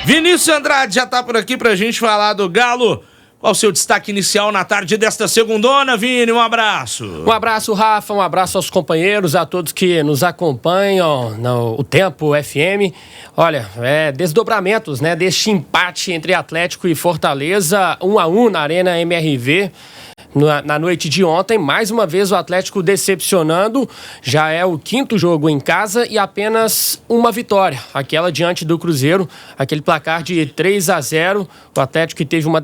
Vinícius Andrade já tá por aqui pra gente falar do Galo. Qual o seu destaque inicial na tarde desta segundona, Vini? Um abraço. Um abraço, Rafa, um abraço aos companheiros, a todos que nos acompanham no Tempo FM. Olha, desdobramentos, né, deste empate entre Atlético e Fortaleza, 1-1 na Arena MRV. Na noite de ontem, mais uma vez o Atlético decepcionando, já é o 5º jogo em casa e apenas uma vitória, aquela diante do Cruzeiro, aquele placar de 3-0, o Atlético que teve uma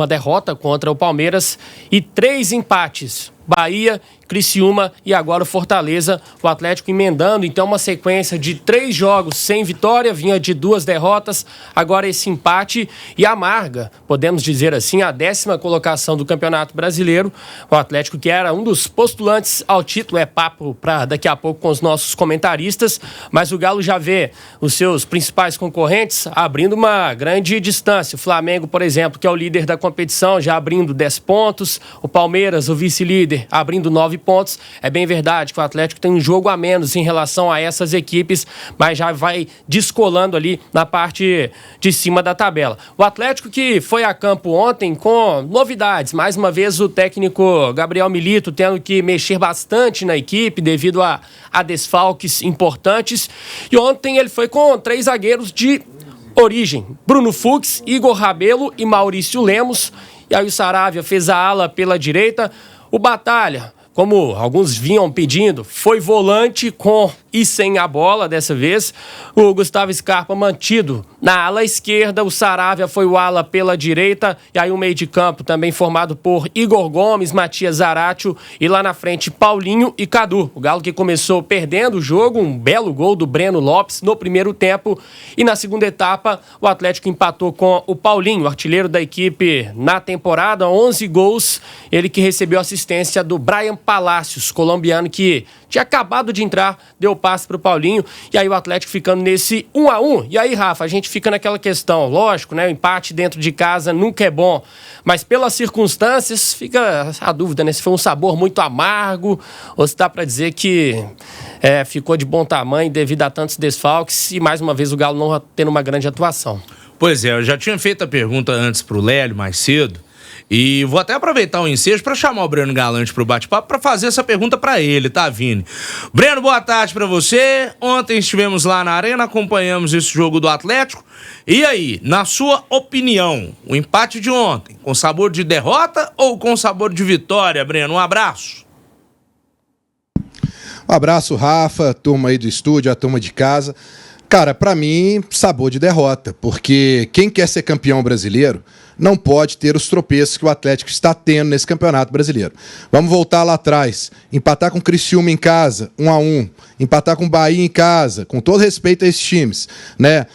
derrota contra o Palmeiras e 3 empates. Bahia, Criciúma e agora o Fortaleza, o Atlético emendando então uma sequência de 3 jogos sem vitória, vinha de 2 derrotas, agora esse empate e amarga, podemos dizer assim, a 10ª colocação do Campeonato Brasileiro. O Atlético, que era um dos postulantes ao título, é papo para daqui a pouco com os nossos comentaristas, mas o Galo já vê os seus principais concorrentes abrindo uma grande distância. O Flamengo, por exemplo, que é o líder da competição, já abrindo 10 pontos, o Palmeiras, o vice-líder, abrindo 9 pontos. É bem verdade que o Atlético tem um jogo a menos em relação a essas equipes, mas já vai descolando ali na parte de cima da tabela. O Atlético que foi a campo ontem com novidades. Mais uma vez o técnico Gabriel Milito tendo que mexer bastante na equipe devido a desfalques importantes. E ontem ele foi com 3 zagueiros de origem: Bruno Fux, Igor Rabelo e Maurício Lemos. E aí o Saravia fez a ala pela direita. O Batalha, como alguns vinham pedindo, foi volante com e sem a bola dessa vez. O Gustavo Scarpa mantido na ala esquerda, o Saravia foi o ala pela direita, e aí o meio de campo também formado por Igor Gomes, Matias Zaratio e lá na frente Paulinho e Cadu. O Galo que começou perdendo o jogo, um belo gol do Breno Lopes no primeiro tempo, e na segunda etapa o Atlético empatou com o Paulinho, artilheiro da equipe na temporada, 11 gols, ele que recebeu assistência do Brian Palacios, colombiano que tinha acabado de entrar, deu passe para o Paulinho, e aí o Atlético ficando nesse 1-1. E aí, Rafa, a gente fica naquela questão, lógico, né? O empate dentro de casa nunca é bom, mas pelas circunstâncias fica a dúvida, né? Se foi um sabor muito amargo, ou se dá para dizer que ficou de bom tamanho devido a tantos desfalques e mais uma vez o Galo não tendo uma grande atuação. Pois é, eu já tinha feito a pergunta antes pro Lélio, mais cedo, e vou até aproveitar o ensejo para chamar o Breno Galante pro bate-papo para fazer essa pergunta para ele, tá, Vini? Breno, boa tarde para você. Ontem estivemos lá na Arena, acompanhamos esse jogo do Atlético. E aí, na sua opinião, o empate de ontem, com sabor de derrota ou com sabor de vitória, Breno? Um abraço. Um abraço, Rafa, a turma aí do estúdio, a turma de casa. Cara, pra mim, sabor de derrota, porque quem quer ser campeão brasileiro não pode ter os tropeços que o Atlético está tendo nesse campeonato brasileiro. Vamos voltar lá atrás, empatar com o Criciúma em casa, 1-1, empatar com o Bahia em casa, com todo respeito a esses times, né?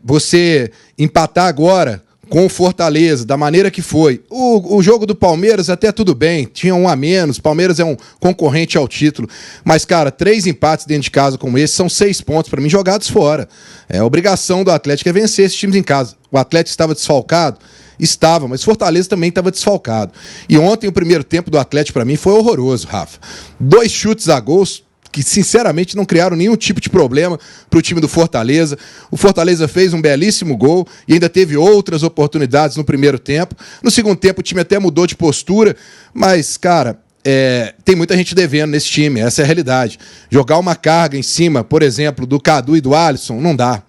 Você empatar agora com o Fortaleza, da maneira que foi. O jogo do Palmeiras até tudo bem, tinha 1 a menos, Palmeiras é um concorrente ao título, mas, cara, 3 empates dentro de casa como esse são 6 pontos, para mim, jogados fora. A obrigação do Atlético é vencer esses times em casa. O Atlético estava desfalcado? Estava, mas Fortaleza também estava desfalcado. E ontem o primeiro tempo do Atlético, para mim, foi horroroso, Rafa. 2 chutes a gols que sinceramente não criaram nenhum tipo de problema para o time do Fortaleza. O Fortaleza fez um belíssimo gol e ainda teve outras oportunidades no primeiro tempo. No segundo tempo o time até mudou de postura, mas, cara, tem muita gente devendo nesse time, essa é a realidade. Jogar uma carga em cima, por exemplo, do Cadu e do Alisson, não dá.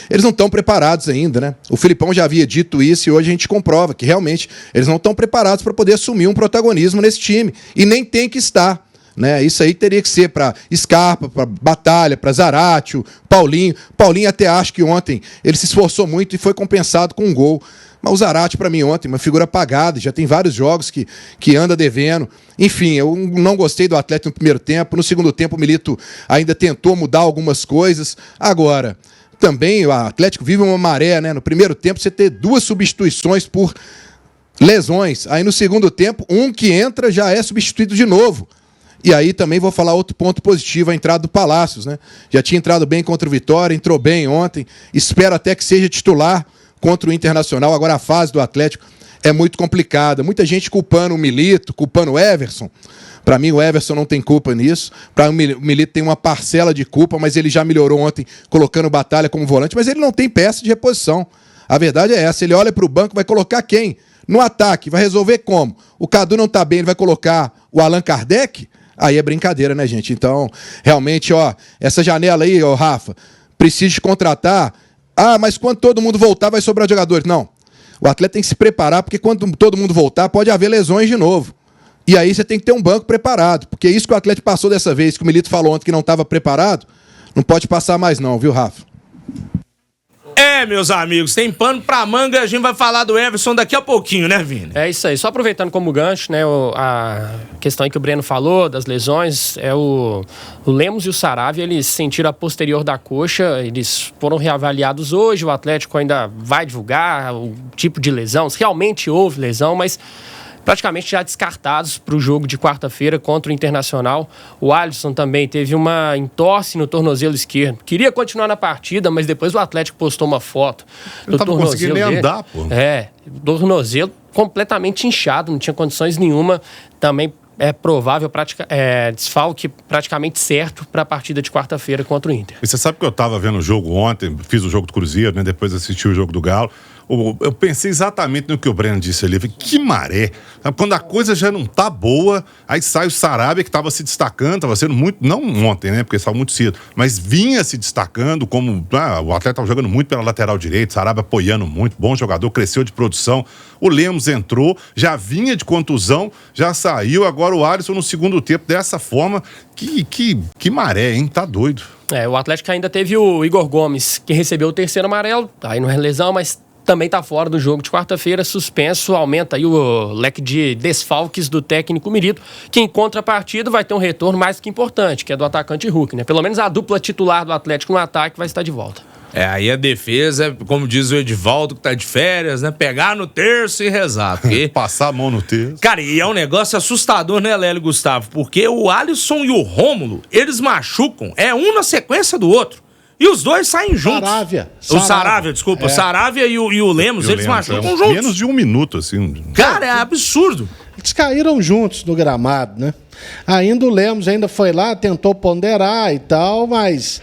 Eles não estão preparados ainda, né? O Filipão já havia dito isso e hoje a gente comprova que realmente eles não estão preparados para poder assumir um protagonismo nesse time. E nem tem que estar. Né? Isso aí teria que ser para Scarpa, para Batalha, para Zaratio, Paulinho. Paulinho até acho que ontem ele se esforçou muito e foi compensado com um gol. Mas o Zaratio, para mim, ontem, uma figura apagada, já tem vários jogos que anda devendo. Enfim, eu não gostei do Atlético no primeiro tempo. No segundo tempo, o Milito ainda tentou mudar algumas coisas. Agora, também o Atlético vive uma maré, né? No primeiro tempo, você ter 2 substituições por lesões. Aí no segundo tempo, um que entra já é substituído de novo. E aí também vou falar outro ponto positivo, a entrada do Palacios, né? Já tinha entrado bem contra o Vitória, entrou bem ontem, espero até que seja titular contra o Internacional. Agora a fase do Atlético é muito complicada, muita gente culpando o Milito, culpando o Everson. Para mim, o Everson não tem culpa nisso. Para mim, o Milito tem uma parcela de culpa, mas ele já melhorou ontem colocando o Batalha como volante, mas ele não tem peça de reposição. A verdade é essa. Ele olha para o banco, vai colocar quem? No ataque, vai resolver como? O Cadu não tá bem, ele vai colocar o Allan Kardec? Aí é brincadeira, né, gente? Então, realmente, essa janela aí, Rafa, precisa de contratar. Mas quando todo mundo voltar, vai sobrar jogadores. Não. O atleta tem que se preparar, porque quando todo mundo voltar, pode haver lesões de novo. E aí você tem que ter um banco preparado, porque isso que o Atlético passou dessa vez, que o Milito falou ontem que não estava preparado, não pode passar mais não, viu, Rafa? Meus amigos, tem pano pra manga, a gente vai falar do Everson daqui a pouquinho, né, Vini? É isso aí, só aproveitando como gancho, né, a questão aí que o Breno falou, das lesões, o Lemos e o Saravia, eles sentiram a posterior da coxa, eles foram reavaliados hoje, o Atlético ainda vai divulgar o tipo de lesão, se realmente houve lesão, mas praticamente já descartados para o jogo de quarta-feira contra o Internacional. O Alisson também teve uma entorse no tornozelo esquerdo. Queria continuar na partida, mas depois o Atlético postou uma foto do tornozelo. Não conseguia nem andar, pô. Tornozelo completamente inchado, não tinha condições nenhuma. Também é provável desfalque praticamente certo para a partida de quarta-feira contra o Inter. E você sabe que eu estava vendo o jogo ontem, fiz o jogo do Cruzeiro, né? Depois assisti o jogo do Galo. Eu pensei exatamente no que o Breno disse ali. Eu falei, que maré. Quando a coisa já não tá boa, aí sai o Sarabia, que estava se destacando, estava sendo muito, não ontem, né? Porque saiu muito cedo, mas vinha se destacando como... o atleta estava jogando muito pela lateral direita, Sarabia apoiando muito, bom jogador, cresceu de produção. O Lemos entrou, já vinha de contusão, já saiu. Agora o Alisson no segundo tempo, dessa forma. Que maré, hein? Tá doido. O Atlético ainda teve o Igor Gomes, que recebeu o terceiro amarelo, aí não é lesão, mas também está fora do jogo de quarta-feira, suspenso, aumenta aí o leque de desfalques do técnico Milito, que em contrapartida vai ter um retorno mais que importante, que é do atacante Hulk, né? Pelo menos a dupla titular do Atlético no ataque vai estar de volta. Aí a defesa, como diz o Edivaldo, que tá de férias, né? Pegar no terço e rezar. Porque... passar a mão no terço. Cara, e é um negócio assustador, né, Lélio e Gustavo? Porque o Alisson e o Rômulo, eles machucam, um na sequência do outro. E os dois saem juntos. O Saravia, desculpa. O Saravia e o Lemos, eles machucam juntos. Menos de um minuto, assim. Cara, é absurdo. Eles caíram juntos no gramado, né? Ainda o Lemos foi lá, tentou ponderar e tal, mas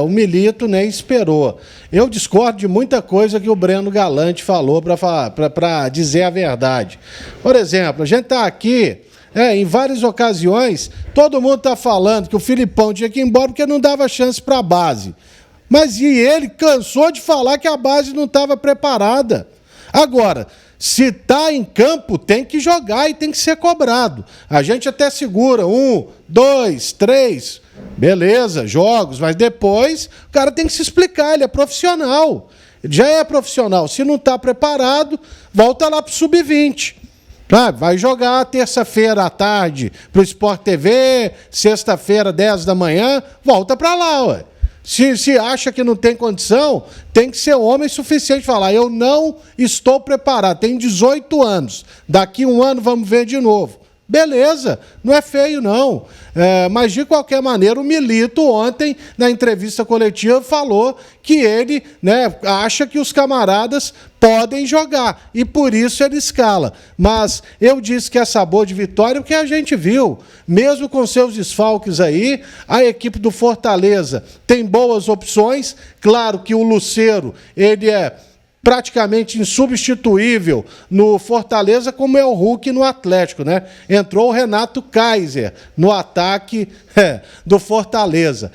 o Milito nem esperou. Eu discordo de muita coisa que o Breno Galante falou para dizer a verdade. Por exemplo, a gente está aqui... em várias ocasiões, todo mundo está falando que o Filipão tinha que ir embora porque não dava chance para a base. Mas e ele cansou de falar que a base não estava preparada. Agora, se está em campo, tem que jogar e tem que ser cobrado. A gente até segura 1, 2, 3, beleza, jogos, mas depois o cara tem que se explicar, ele é profissional. Ele já é profissional. Se não está preparado, volta lá para o sub-20. Vai jogar terça-feira à tarde para o Sport TV, sexta-feira, 10 da manhã, volta para lá, ué. Se acha que não tem condição, tem que ser homem suficiente falar, eu não estou preparado, tenho 18 anos, daqui um ano vamos ver de novo. Beleza, não é feio não, mas de qualquer maneira o Milito ontem na entrevista coletiva falou que ele acha que os camaradas podem jogar e por isso ele escala, mas eu disse que é sabor de vitória porque a gente viu, mesmo com seus desfalques aí, a equipe do Fortaleza tem boas opções, claro que o Lucero, ele é praticamente insubstituível no Fortaleza, como é o Hulk no Atlético, né? Entrou o Renato Kaiser no ataque do Fortaleza.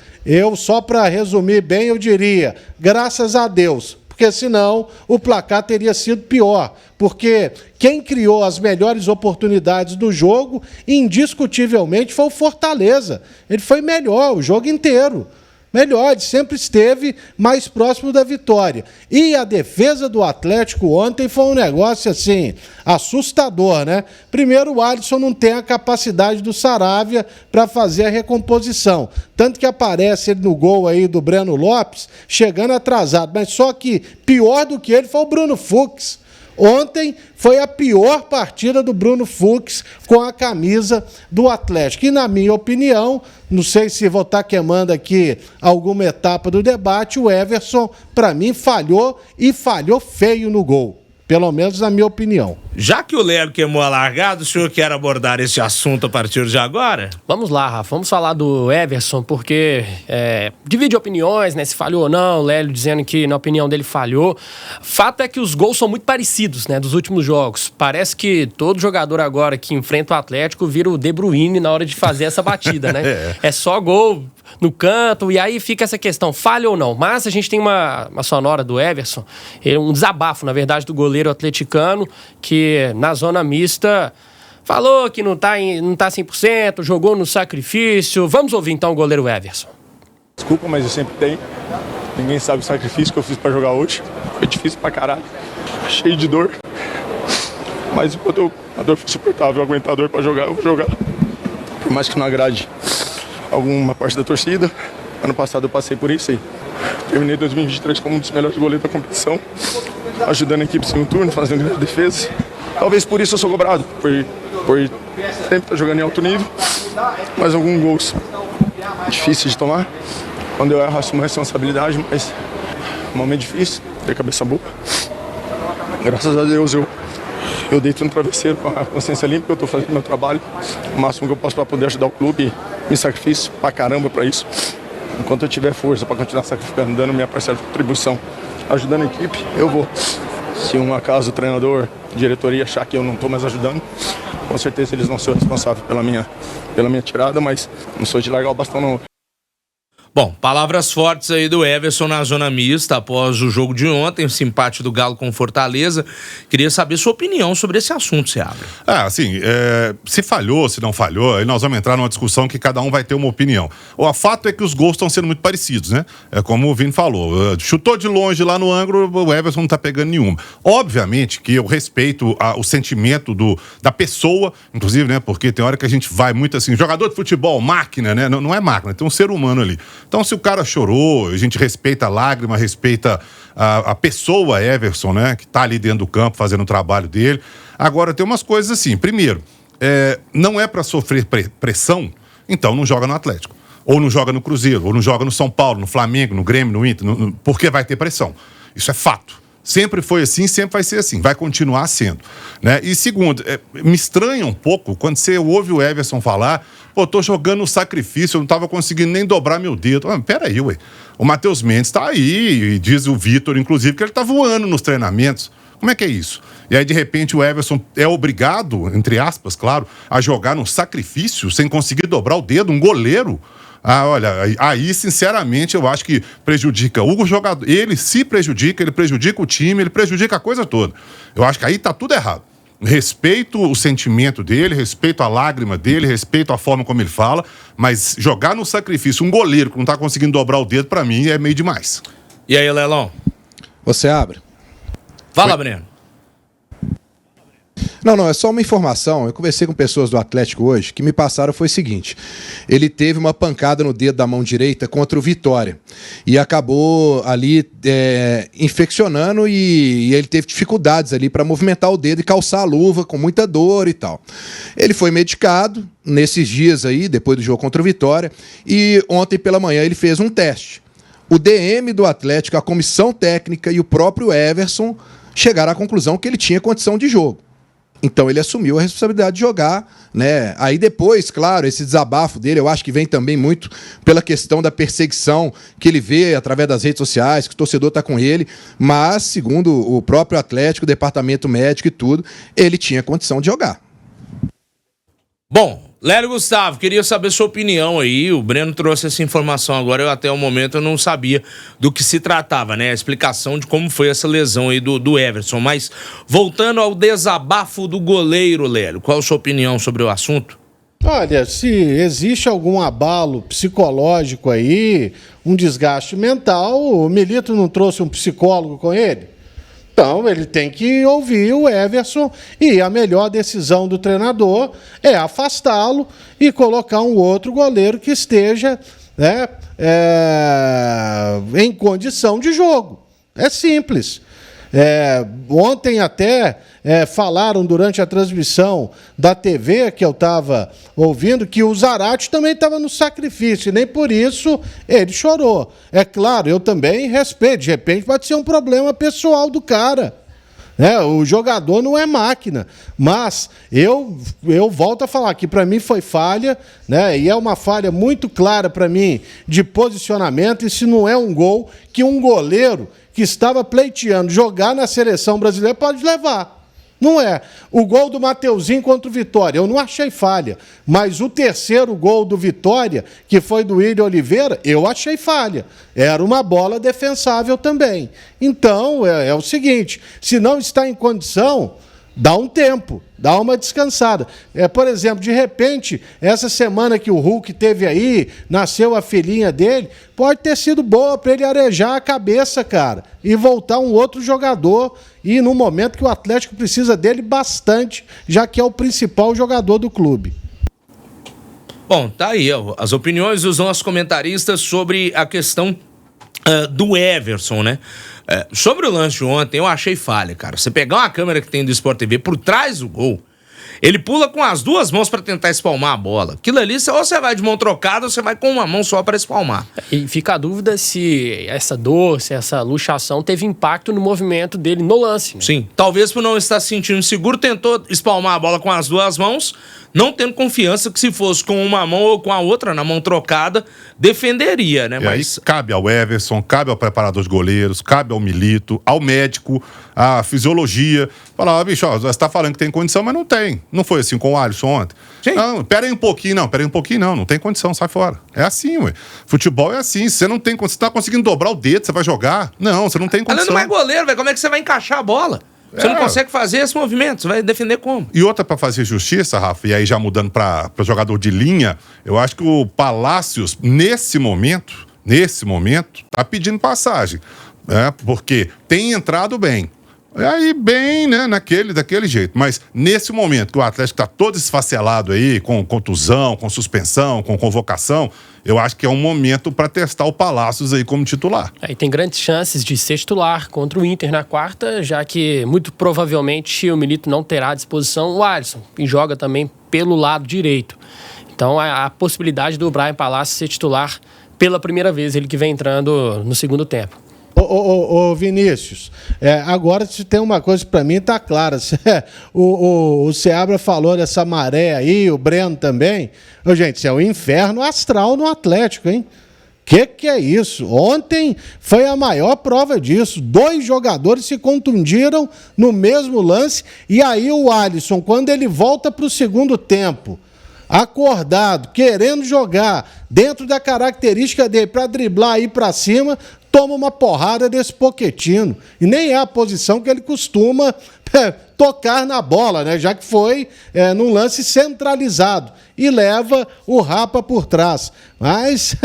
Só para resumir bem, eu diria, graças a Deus, porque senão o placar teria sido pior, porque quem criou as melhores oportunidades do jogo, indiscutivelmente, foi o Fortaleza. Ele foi melhor o jogo inteiro. Melhor, ele sempre esteve mais próximo da vitória. E a defesa do Atlético ontem foi um negócio assim, assustador, né? Primeiro, o Alisson não tem a capacidade do Saravia para fazer a recomposição. Tanto que aparece ele no gol aí do Breno Lopes, chegando atrasado. Mas só que pior do que ele foi o Bruno Fux. Ontem foi a pior partida do Bruno Fux com a camisa do Atlético. E, na minha opinião, não sei se vou estar queimando aqui alguma etapa do debate, o Everson, para mim, falhou e falhou feio no gol. Pelo menos na minha opinião. Já que o Lélio queimou a largada, o senhor quer abordar esse assunto a partir de agora? Vamos lá, Rafa, vamos falar do Everson, porque divide opiniões, né, se falhou ou não, o Lélio dizendo que na opinião dele falhou. Fato é que os gols são muito parecidos, né, dos últimos jogos. Parece que todo jogador agora que enfrenta o Atlético vira o De Bruyne na hora de fazer essa batida, né? É só gol no canto, e aí fica essa questão, falha ou não. Mas a gente tem uma sonora do Everson, um desabafo, na verdade, do goleiro atleticano, que na zona mista falou que não tá 100%, jogou no sacrifício. Vamos ouvir então o goleiro Everson. Desculpa, mas eu sempre tenho. Ninguém sabe o sacrifício que eu fiz pra jogar hoje. Foi difícil pra caralho. Cheio de dor. Mas enquanto a dor for suportável, eu aguentar a dor pra jogar, eu vou jogar. Por mais que não agrade alguma parte da torcida. Ano passado eu passei por isso aí. Terminei 2023 como um dos melhores goleiros da competição, ajudando a equipe no segundo turno, fazendo grande defesa. Talvez por isso eu sou cobrado, por sempre estar jogando em alto nível. Mas alguns gols difíceis de tomar. Quando eu erro, assumo a responsabilidade, mas é um momento difícil, ter cabeça boa. Graças a Deus eu deito no travesseiro com a consciência limpa, eu estou fazendo meu trabalho, o máximo que eu posso para poder ajudar o clube, me sacrifício pra caramba para isso. Enquanto eu tiver força para continuar sacrificando, dando minha parcela de contribuição, ajudando a equipe, eu vou. Se um acaso o treinador, diretoria achar que eu não estou mais ajudando, com certeza eles não são responsáveis pela minha tirada, mas não sou de largar o bastão não. Bom, palavras fortes aí do Everson na zona mista após o jogo de ontem, esse empate do Galo com Fortaleza. Queria saber sua opinião sobre esse assunto, Seabra. Assim, se falhou, se não falhou, aí nós vamos entrar numa discussão que cada um vai ter uma opinião. O fato é que os gols estão sendo muito parecidos, né? É como o Vini falou, chutou de longe lá no ângulo, o Everson não tá pegando nenhuma. Obviamente que eu respeito o sentimento da pessoa, inclusive, né? Porque tem hora que a gente vai muito assim, jogador de futebol, máquina, né? Não é máquina, tem um ser humano ali. Então, se o cara chorou, a gente respeita a lágrima, respeita a pessoa Everson, né? Que tá ali dentro do campo fazendo o trabalho dele. Agora, tem umas coisas assim. Primeiro, não é para sofrer pressão, então não joga no Atlético. Ou não joga no Cruzeiro, ou não joga no São Paulo, no Flamengo, no Grêmio, no Inter, porque vai ter pressão. Isso é fato. Sempre foi assim, sempre vai ser assim, vai continuar sendo, né? E segundo, me estranha um pouco quando você ouve o Everson falar, tô jogando no sacrifício, eu não tava conseguindo nem dobrar meu dedo. Peraí, ué, o Matheus Mendes tá aí, e diz o Vitor, inclusive, que ele tá voando nos treinamentos. Como é que é isso? E aí, de repente, o Everson é obrigado, entre aspas, claro, a jogar no sacrifício, sem conseguir dobrar o dedo, um goleiro. Olha, aí sinceramente eu acho que prejudica o jogador, ele se prejudica, ele prejudica o time, ele prejudica a coisa toda. Eu acho que aí tá tudo errado. Respeito o sentimento dele, respeito a lágrima dele, respeito a forma como ele fala, mas jogar no sacrifício um goleiro que não tá conseguindo dobrar o dedo, pra mim, é meio demais. E aí, Lelão? Você abre? Fala, Breno. Não, é só uma informação. Eu conversei com pessoas do Atlético hoje que me passaram foi o seguinte: ele teve uma pancada no dedo da mão direita contra o Vitória e acabou ali infeccionando e ele teve dificuldades ali para movimentar o dedo e calçar a luva com muita dor e tal. Ele foi medicado nesses dias aí, depois do jogo contra o Vitória, e ontem pela manhã ele fez um teste. O DM do Atlético, a comissão técnica e o próprio Everson chegaram à conclusão que ele tinha condição de jogo. Então ele assumiu a responsabilidade de jogar, né? Aí depois, claro, esse desabafo dele, eu acho que vem também muito pela questão da perseguição que ele vê através das redes sociais, que o torcedor está com ele, mas, segundo o próprio Atlético, o departamento médico e tudo, ele tinha condição de jogar. Bom, Lélio Gustavo, queria saber sua opinião aí. O Breno trouxe essa informação agora, eu até o momento eu não sabia do que se tratava, né? A explicação de como foi essa lesão aí do Everson. Mas voltando ao desabafo do goleiro, Lélio, qual a sua opinião sobre o assunto? Olha, se existe algum abalo psicológico aí, um desgaste mental, o Milito não trouxe um psicólogo com ele? Então, ele tem que ouvir o Everson e a melhor decisão do treinador é afastá-lo e colocar um outro goleiro que esteja, né, em condição de jogo. É simples. Ontem até falaram durante a transmissão da TV que eu estava ouvindo que o Zarate também estava no sacrifício e nem por isso ele chorou. É claro, eu também respeito, de repente pode ser um problema pessoal do cara. O jogador não é máquina, mas eu volto a falar que para mim foi falha, né? E é uma falha muito clara para mim de posicionamento. E se não é um gol que um goleiro que estava pleiteando jogar na seleção brasileira pode levar. Não é. O gol do Mateuzinho contra o Vitória, eu não achei falha. Mas o terceiro gol do Vitória, que foi do William Oliveira, eu achei falha. Era uma bola defensável também. Então, é o seguinte, se não está em condição, dá um tempo, dá uma descansada. Por exemplo, de repente, essa semana que o Hulk teve aí, nasceu a filhinha dele, pode ter sido boa para ele arejar a cabeça, cara, e voltar um outro jogador, e no momento que o Atlético precisa dele bastante, já que é o principal jogador do clube. Bom, tá aí as opiniões dos nossos comentaristas sobre a questão do Everson, né? Sobre o lance de ontem, eu achei falha, cara. Você pegar uma câmera que tem do Sport TV por trás do gol, ele pula com as duas mãos pra tentar espalmar a bola. Aquilo ali, ou você vai de mão trocada ou você vai com uma mão só pra espalmar. E fica a dúvida se essa dor, se essa luxação teve impacto no movimento dele no lance. Né? Sim, talvez por não estar se sentindo seguro, tentou espalmar a bola com as duas mãos, não tendo confiança que se fosse com uma mão ou com a outra, na mão trocada, defenderia, né? Mas aí cabe ao Everson, cabe ao preparador de goleiros, cabe ao Milito, ao médico, à fisiologia. Falar, bicho, ó, você tá falando que tem condição, mas não tem. Não foi assim com o Alisson ontem. Sim. Não, pera aí um pouquinho, não tem condição, sai fora. É assim, ué. Futebol é assim, você não tem, você tá conseguindo dobrar o dedo, você vai jogar? Não, você não tem condição. Além do mais goleiro, velho, como é que você vai encaixar a bola? Você não consegue fazer esse movimento, você vai defender como? E outra, para fazer justiça, Rafa, e aí já mudando para jogador de linha, eu acho que o Palácios, nesse momento, tá pedindo passagem. Porque tem entrado bem. Aí bem, né, daquele jeito. Mas nesse momento que o Atlético está todo esfacelado aí, com contusão, com suspensão, com convocação, eu acho que é um momento para testar o Palácios aí como titular. E tem grandes chances de ser titular contra o Inter na quarta, já que muito provavelmente o Milito não terá à disposição o Alisson, que joga também pelo lado direito. Então a possibilidade do Brian Palácios ser titular pela primeira vez, ele que vem entrando no segundo tempo. Ô Vinícius, agora se tem uma coisa para mim tá clara. O Seabra falou dessa maré aí, o Breno também. Gente, isso é o inferno astral no Atlético, hein? Que é isso? Ontem foi a maior prova disso. 2 jogadores se contundiram no mesmo lance e aí o Alisson, quando ele volta para o segundo tempo, acordado, querendo jogar dentro da característica dele para driblar e ir para cima, toma uma porrada desse Pochettino. E nem é a posição que ele costuma tocar na bola, né? Já que foi num lance centralizado. E leva o Rapa por trás. Mas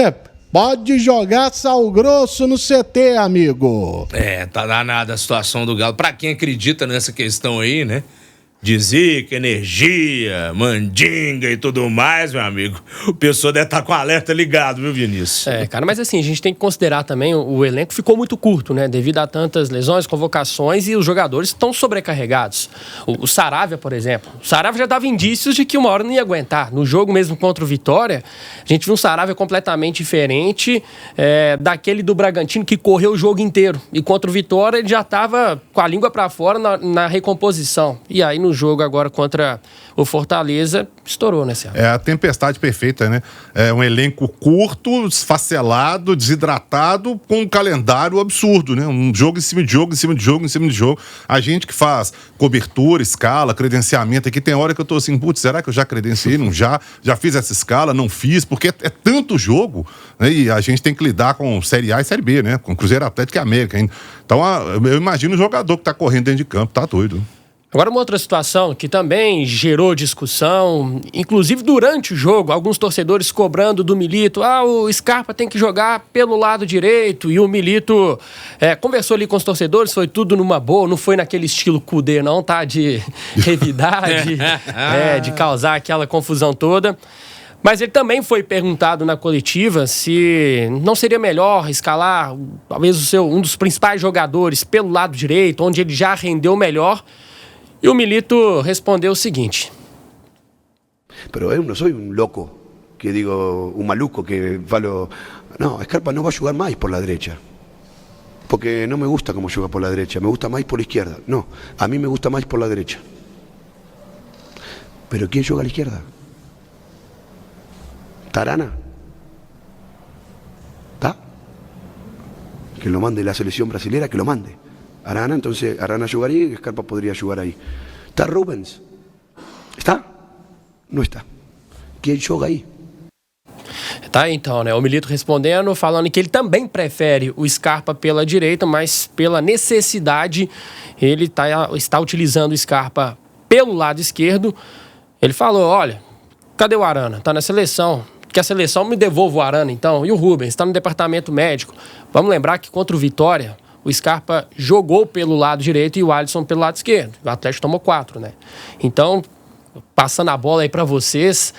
pode jogar sal grosso no CT, amigo. Tá danada a situação do Galo. Pra quem acredita nessa questão aí, né? De zica, energia, mandinga e tudo mais, meu amigo. O pessoal deve estar com o alerta ligado, viu, Vinícius? Cara, mas assim, a gente tem que considerar também o elenco ficou muito curto, né? Devido a tantas lesões, convocações e os jogadores estão sobrecarregados. O Saravia, por exemplo. O Saravia já dava indícios de que uma hora não ia aguentar. No jogo mesmo contra o Vitória, a gente viu um Saravia completamente diferente daquele do Bragantino que correu o jogo inteiro. E contra o Vitória ele já estava com a língua para fora na recomposição. E aí no jogo agora contra o Fortaleza, estourou, né, Céu? É a tempestade perfeita, né? É um elenco curto, esfacelado, desidratado, com um calendário absurdo, né? Um jogo em cima de jogo, em cima de jogo, em cima de jogo. A gente que faz cobertura, escala, credenciamento aqui, tem hora que eu tô assim, putz, será que eu já credenciei? Não, já fiz essa escala, não fiz, porque é tanto jogo, né? E a gente tem que lidar com Série A e Série B, né? Com Cruzeiro Atlético e América ainda. Então, eu imagino o jogador que tá correndo dentro de campo, tá doido. Agora, uma outra situação que também gerou discussão, inclusive durante o jogo, alguns torcedores cobrando do Milito, o Scarpa tem que jogar pelo lado direito, e o Milito conversou ali com os torcedores, foi tudo numa boa, não foi naquele estilo Kudê não, tá? De revidar, de causar aquela confusão toda. Mas ele também foi perguntado na coletiva se não seria melhor escalar talvez um dos principais jogadores pelo lado direito, onde ele já rendeu melhor. E o Milito respondeu o seguinte: Pero eu não sou louco, que digo, maluco que falo, não, Scarpa não vai jogar mais por la derecha. Porque no me gusta cómo juega por la derecha, me gusta más por la izquierda. No, a mí me gusta más por la derecha. ¿Pero quién juega a la izquierda? ¿Arana? ¿Está? Que lo mande la selección brasilera, que lo mande. Arana, entonces Arana jugaría y Scarpa podría jugar ahí. ¿Está Rubens? ¿Está? Não está. Quem joga aí? Tá, então, né? O Milito respondendo, falando que ele também prefere o Scarpa pela direita, mas pela necessidade ele está utilizando o Scarpa pelo lado esquerdo. Ele falou, olha, cadê o Arana? Tá na seleção. Que a seleção me devolva o Arana, então. E o Rubens? Está no departamento médico. Vamos lembrar que contra o Vitória, o Scarpa jogou pelo lado direito e o Alisson pelo lado esquerdo. O Atlético tomou 4, né? Então, passando a bola aí para vocês,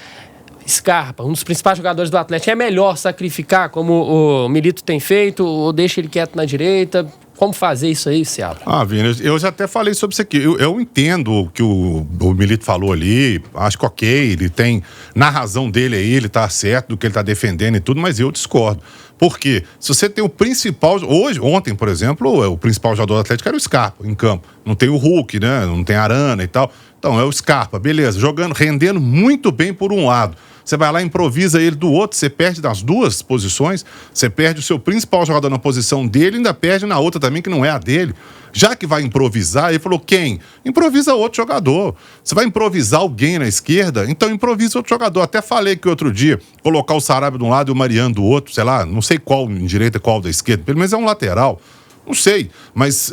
Scarpa, um dos principais jogadores do Atlético, é melhor sacrificar como o Milito tem feito ou deixa ele quieto na direita? Como fazer isso aí, Seabra? Vini, eu já até falei sobre isso aqui. Eu entendo o que o Milito falou ali, acho que ok, ele tem, na razão dele aí, ele tá certo do que ele tá defendendo e tudo, mas eu discordo. Por quê? Se você tem o principal, ontem, por exemplo, o principal jogador do Atlético era o Scarpa em campo. Não tem o Hulk, né? Não tem a Arana e tal. Então, é o Scarpa, beleza, jogando, rendendo muito bem por um lado. Você vai lá, improvisa ele do outro, você perde nas duas posições, você perde o seu principal jogador na posição dele e ainda perde na outra também, que não é a dele. Já que vai improvisar, ele falou, quem? Improvisa outro jogador. Você vai improvisar alguém na esquerda? Então improvisa outro jogador. Até falei que outro dia, colocar o Sarabia de um lado e o Mariano do outro, sei lá, não sei qual em direita e qual da esquerda, pelo menos é um lateral. Não sei, mas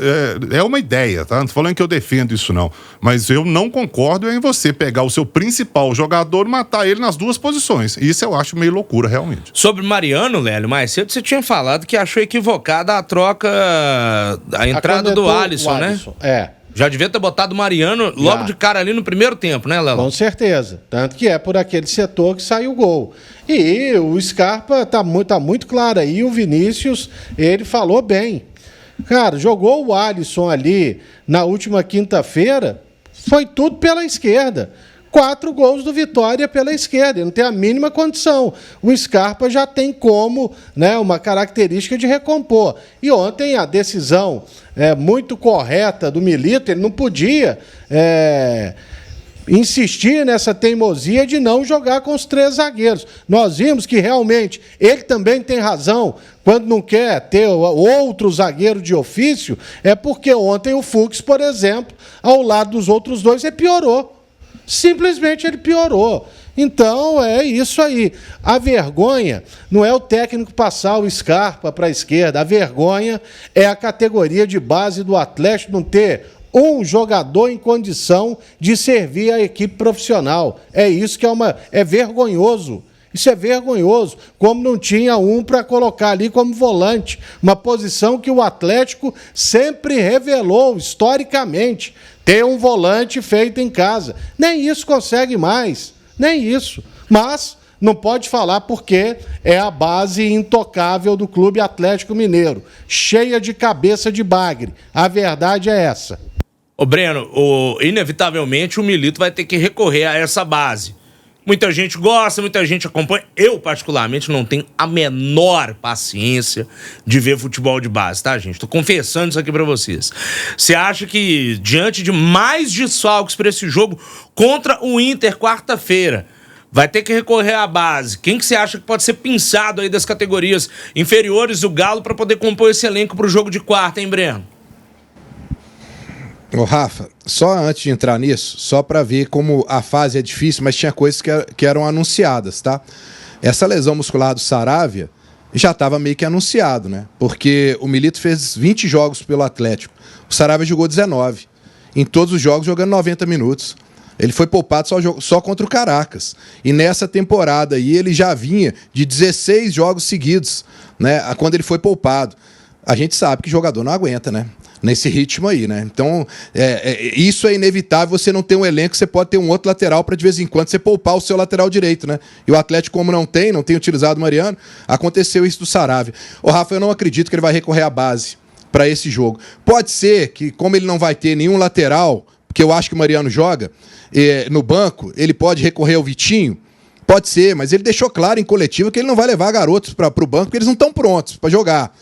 é uma ideia, tá? Não tô falando que eu defendo isso, não. Mas eu não concordo em você pegar o seu principal jogador e matar ele nas duas posições. Isso eu acho meio loucura, realmente. Sobre Mariano, Lélio, mais cedo você tinha falado que achou equivocada a troca, a entrada do Alisson, né? Já devia ter botado o Mariano logo de cara ali no primeiro tempo, né, Léo? Com certeza. Tanto que é por aquele setor que sai o gol. E o Scarpa tá muito claro aí. O Vinícius, ele falou bem. Cara, jogou o Alisson ali na última quinta-feira, foi tudo pela esquerda. 4 gols do Vitória pela esquerda, ele não tem a mínima condição. O Scarpa já tem como, né, uma característica de recompor. E ontem a decisão muito correta do Milito, ele não podia insistir nessa teimosia de não jogar com os 3 zagueiros. Nós vimos que realmente ele também tem razão quando não quer ter outro zagueiro de ofício, é porque ontem o Fux, por exemplo, ao lado dos outros 2, ele piorou. Simplesmente ele piorou. Então é isso aí. A vergonha não é o técnico passar o Scarpa para a esquerda, a vergonha é a categoria de base do Atlético não ter um jogador em condição de servir a equipe profissional. É isso que é vergonhoso. Isso é vergonhoso. Como não tinha um para colocar ali como volante. Uma posição que o Atlético sempre revelou, historicamente, ter um volante feito em casa. Nem isso consegue mais. Nem isso. Mas não pode falar porque é a base intocável do Clube Atlético Mineiro. Cheia de cabeça de bagre. A verdade é essa. Ô Breno, inevitavelmente o Milito vai ter que recorrer a essa base. Muita gente gosta, muita gente acompanha. Eu, particularmente, não tenho a menor paciência de ver futebol de base, tá, gente? Tô confessando isso aqui pra vocês. Você acha que, diante de mais desfalques pra esse jogo contra o Inter quarta-feira, vai ter que recorrer à base? Quem que você acha que pode ser pinçado aí das categorias inferiores do Galo pra poder compor esse elenco pro jogo de quarta, hein, Breno? Ô Rafa, só antes de entrar nisso, só para ver como a fase é difícil, mas tinha coisas que eram anunciadas, tá? Essa lesão muscular do Sarabia já estava meio que anunciado, né? Porque o Milito fez 20 jogos pelo Atlético, o Sarabia jogou 19, em todos os jogos jogando 90 minutos. Ele foi poupado só contra o Caracas. E nessa temporada aí ele já vinha de 16 jogos seguidos, né? Quando ele foi poupado. A gente sabe que jogador não aguenta, né? Nesse ritmo aí, né? Então, isso é inevitável, você não ter um elenco, você pode ter um outro lateral para de vez em quando você poupar o seu lateral direito, né? E o Atlético, como não tem utilizado o Mariano, aconteceu isso do Sarabia. Ô Rafa, eu não acredito que ele vai recorrer à base para esse jogo. Pode ser que, como ele não vai ter nenhum lateral, porque eu acho que o Mariano joga no banco, ele pode recorrer ao Vitinho. Pode ser, mas ele deixou claro em coletiva que ele não vai levar garotos para o banco, porque eles não estão prontos para jogar.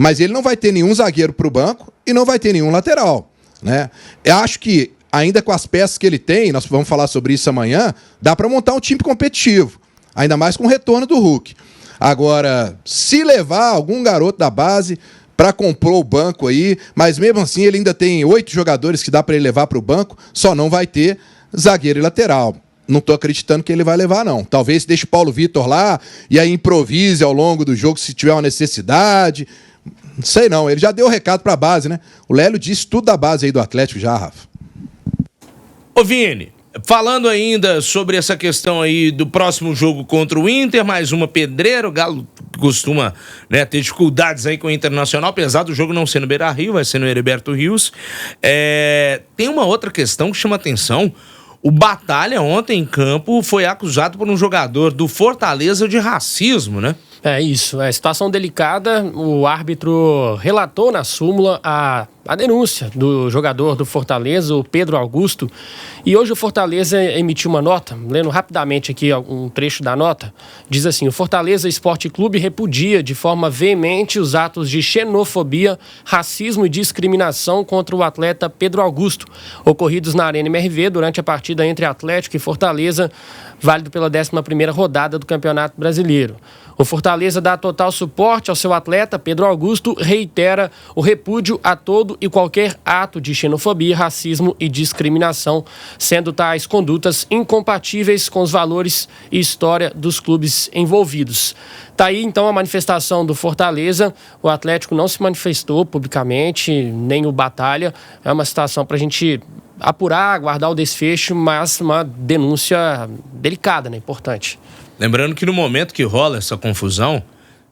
mas ele não vai ter nenhum zagueiro para o banco e não vai ter nenhum lateral, né? Eu acho que, ainda com as peças que ele tem, nós vamos falar sobre isso amanhã, dá para montar um time competitivo, ainda mais com o retorno do Hulk. Agora, se levar algum garoto da base para compor o banco aí, mas mesmo assim ele ainda tem 8 jogadores que dá para ele levar para o banco, só não vai ter zagueiro e lateral. Não estou acreditando que ele vai levar, não. Talvez deixe o Paulo Vitor lá e aí improvise ao longo do jogo se tiver uma necessidade. Não sei não, ele já deu o recado para a base, né? O Lélio disse tudo da base aí do Atlético já, Rafa. Ô Vini, falando ainda sobre essa questão aí do próximo jogo contra o Inter, mais uma pedreira, o Galo costuma, né, ter dificuldades aí com o Internacional, apesar do jogo não ser no Beira-Rio, vai ser no Heriberto Rios. Tem uma outra questão que chama atenção. O Batalha ontem em campo foi acusado por um jogador do Fortaleza de racismo, né? É isso, é situação delicada. O árbitro relatou na súmula a denúncia do jogador do Fortaleza, o Pedro Augusto. E hoje o Fortaleza emitiu uma nota, lendo rapidamente aqui um trecho da nota, diz assim: o Fortaleza Esporte Clube repudia de forma veemente os atos de xenofobia, racismo e discriminação contra o atleta Pedro Augusto, ocorridos na Arena MRV durante a partida entre Atlético e Fortaleza, válido pela 11ª rodada do Campeonato Brasileiro. O Fortaleza dá total suporte ao seu atleta, Pedro Augusto, reitera o repúdio a todo e qualquer ato de xenofobia, racismo e discriminação, sendo tais condutas incompatíveis com os valores e história dos clubes envolvidos. Tá aí, então, a manifestação do Fortaleza. O Atlético não se manifestou publicamente, nem o Batalha. É uma situação para a gente apurar, aguardar o desfecho, mas uma denúncia delicada, né? Importante. Lembrando que no momento que rola essa confusão,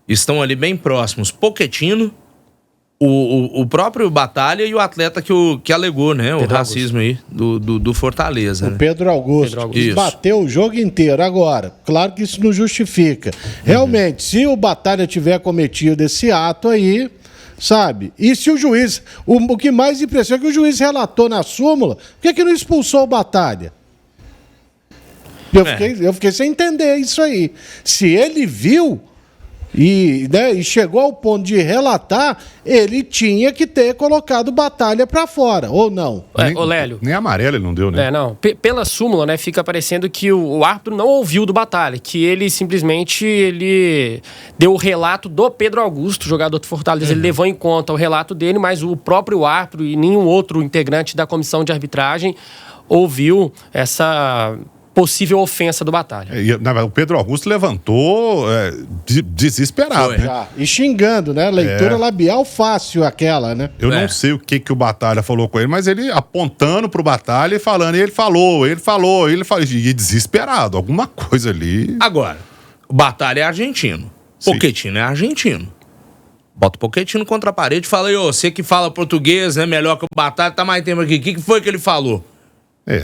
estão ali bem próximos Pochettino, o próprio Batalha e o atleta que alegou, né, o racismo aí do Fortaleza. O Pedro Augusto. Bateu o jogo inteiro. Agora, claro que isso não justifica. Realmente, se o Batalha tiver cometido esse ato aí, sabe? E se o juiz... O que mais impressiona é que o juiz relatou na súmula, por que não expulsou o Batalha? Eu fiquei sem entender isso aí. Se ele viu e chegou ao ponto de relatar, ele tinha que ter colocado Batalha pra fora, ou não? Ô Lélio. Nem amarelo ele não deu, né? Não. Pela súmula, né, fica parecendo que o árbitro não ouviu do Batalha, que ele simplesmente deu o relato do Pedro Augusto, jogador do Fortaleza. Ele levou em conta o relato dele, mas o próprio árbitro e nenhum outro integrante da comissão de arbitragem ouviu essa possível ofensa do Batalha. O Pedro Augusto levantou desesperado, né? E xingando, né? Leitura labial fácil aquela, né? Eu não sei o que o Batalha falou com ele, mas ele apontando pro Batalha e falando, ele falou, e desesperado, alguma coisa ali. Agora, o Batalha é argentino, Pochettino é argentino. Bota o Pochettino contra a parede e fala, aí, você que fala português, né, melhor que o Batalha, tá mais tempo aqui, o que foi que ele falou?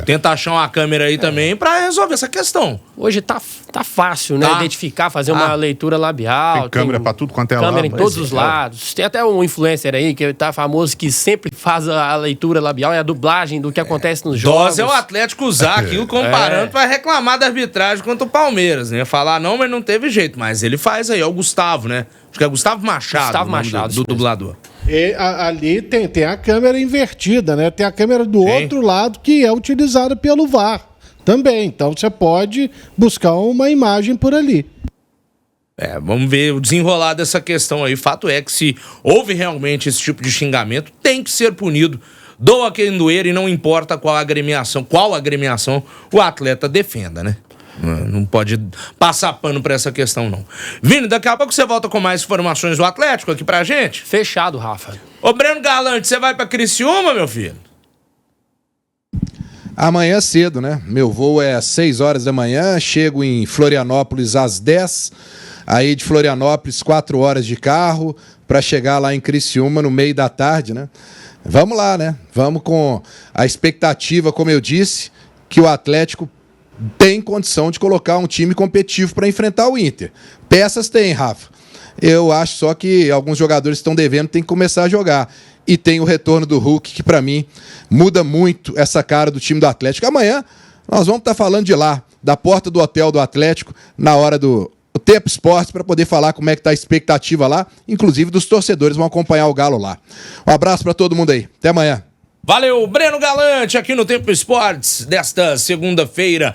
Tenta achar uma câmera aí também pra resolver essa questão. Hoje tá fácil, né? Identificar, fazer uma leitura labial. Tem câmera pra tudo quanto é lado. Câmera em todos os lados. Tem até um influencer aí que tá famoso que sempre faz a leitura labial e a dublagem do que acontece nos jogos. Dose é o Atlético usar aquilo comparando pra reclamar da arbitragem contra o Palmeiras, né? Falar não, mas não teve jeito. Mas ele faz aí, é o Gustavo, né? Acho que é Gustavo Machado, do dublador. E ali tem a câmera invertida, né? Tem a câmera do outro lado que é utilizada pelo VAR também. Então você pode buscar uma imagem por ali. Vamos ver o desenrolar dessa questão aí. Fato é que se houve realmente esse tipo de xingamento, tem que ser punido. Doa quem doer e não importa qual agremiação o atleta defenda, né? Não pode passar pano pra essa questão, não. Vini, daqui a pouco você volta com mais informações do Atlético aqui pra gente? Fechado, Rafa. Ô, Breno Galante, você vai pra Criciúma, meu filho? Amanhã cedo, né? Meu voo é às 6 horas da manhã, chego em Florianópolis às 10, aí de Florianópolis 4 horas de carro, pra chegar lá em Criciúma no meio da tarde, né? Vamos lá, né? Vamos com a expectativa, como eu disse, que o Atlético tem condição de colocar um time competitivo para enfrentar o Inter. Peças tem, Rafa. Eu acho só que alguns jogadores que estão devendo têm que começar a jogar. E tem o retorno do Hulk, que para mim muda muito essa cara do time do Atlético. Amanhã nós vamos estar falando de lá, da porta do hotel do Atlético, na hora o Tempo Esportes para poder falar como é que tá a expectativa lá, inclusive dos torcedores vão acompanhar o Galo lá. Um abraço para todo mundo aí. Até amanhã. Valeu, Breno Galante, aqui no Tempo Esportes desta segunda-feira.